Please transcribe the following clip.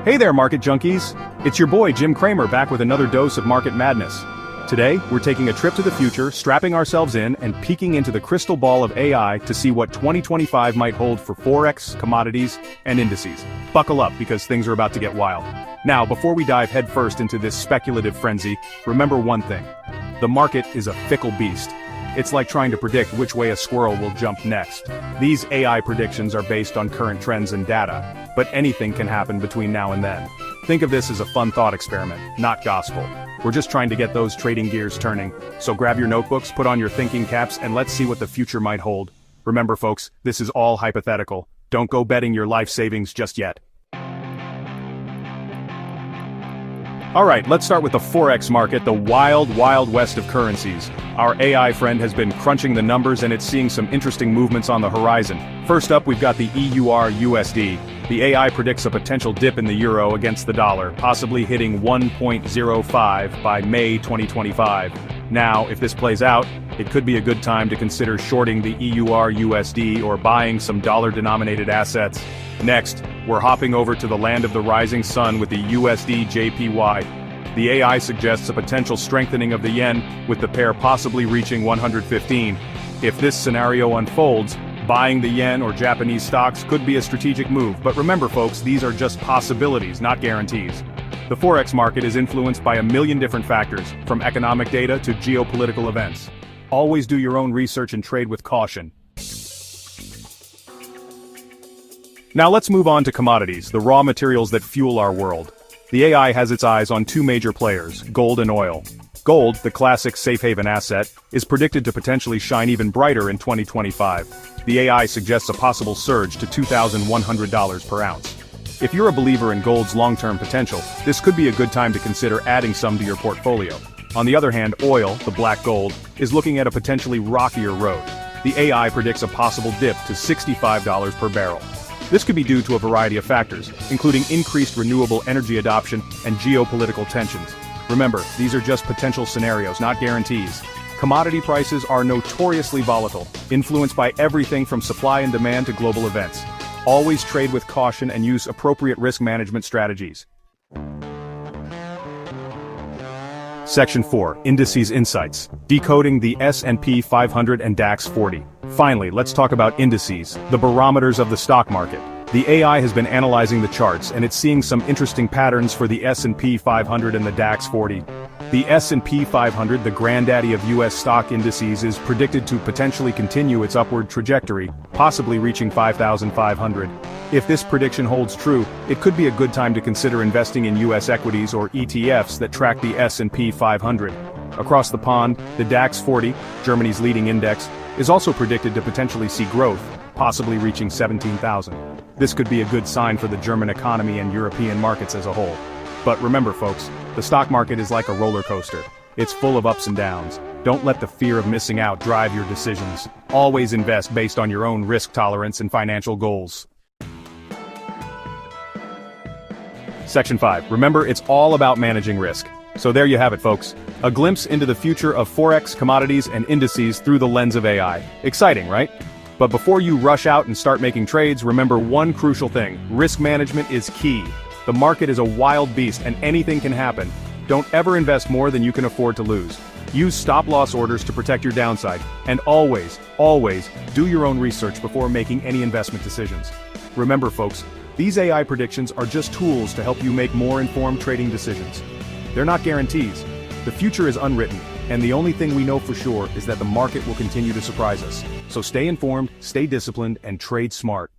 Hey there, market junkies! It's your boy Jim Cramer back with another dose of market madness. Today, we're taking a trip to the future, strapping ourselves in, and peeking into the crystal ball of AI to see what 2025 might hold for Forex, commodities, and indices. Buckle up because things are about to get wild. Now, before we dive headfirst into this speculative frenzy, remember one thing. The market is a fickle beast. It's like trying to predict which way a squirrel will jump next. These AI predictions are based on current trends and data, but anything can happen between now and then. Think of this as a fun thought experiment, not gospel. We're just trying to get those trading gears turning, so grab your notebooks, put on your thinking caps, and let's see what the future might hold. Remember folks, this is all hypothetical. Don't go betting your life savings just yet. Alright, let's start with the Forex market, the wild, wild west of currencies. Our AI friend has been crunching the numbers and it's seeing some interesting movements on the horizon. First up, we've got the EUR USD. The AI predicts a potential dip in the euro against the dollar, possibly hitting 1.05 by May 2025. Now, if this plays out, it could be a good time to consider shorting the EUR USD or buying some dollar-denominated assets. Next, we're hopping over to the land of the rising sun with the USD JPY. The AI suggests a potential strengthening of the yen, with the pair possibly reaching 115. If this scenario unfolds, buying the yen or Japanese stocks could be a strategic move, but remember folks, these are just possibilities, not guarantees. The Forex market is influenced by a million different factors, from economic data to geopolitical events. Always do your own research and trade with caution. Now let's move on to commodities, the raw materials that fuel our world. The AI has its eyes on two major players, gold and oil. Gold, the classic safe haven asset, is predicted to potentially shine even brighter in 2025. The AI suggests a possible surge to $2,100 per ounce. If you're a believer in gold's long-term potential, this could be a good time to consider adding some to your portfolio. On the other hand, oil, the black gold, is looking at a potentially rockier road. The AI predicts a possible dip to $65 per barrel. This could be due to a variety of factors, including increased renewable energy adoption and geopolitical tensions. Remember, these are just potential scenarios, not guarantees. Commodity prices are notoriously volatile, influenced by everything from supply and demand to global events. Always trade with caution and use appropriate risk management strategies. Section 4, Indices Insights. Decoding the S&P 500 and DAX 40. Finally, let's talk about indices, the barometers of the stock market. The AI has been analyzing the charts and it's seeing some interesting patterns for the S&P 500 and the DAX 40. The S&P 500, the granddaddy of US stock indices, is predicted to potentially continue its upward trajectory, possibly reaching 5,500. If this prediction holds true, it could be a good time to consider investing in US equities or ETFs that track the S&P 500. Across the pond, the DAX 40, Germany's leading index, is also predicted to potentially see growth, possibly reaching 17,000. This could be a good sign for the German economy and European markets as a whole. But remember folks, the stock market is like a roller coaster. It's full of ups and downs. Don't let the fear of missing out drive your decisions. Always invest based on your own risk tolerance and financial goals. Section 5. Remember, it's all about managing risk. So there you have it folks. A glimpse into the future of Forex, commodities, and indices through the lens of AI. Exciting, right? But before you rush out and start making trades, remember one crucial thing. Risk management is key. The market is a wild beast and anything can happen. Don't ever invest more than you can afford to lose. Use stop-loss orders to protect your downside. And always, always, do your own research before making any investment decisions. Remember folks, these AI predictions are just tools to help you make more informed trading decisions. They're not guarantees. The future is unwritten, and the only thing we know for sure is that the market will continue to surprise us. So stay informed, stay disciplined, and trade smart.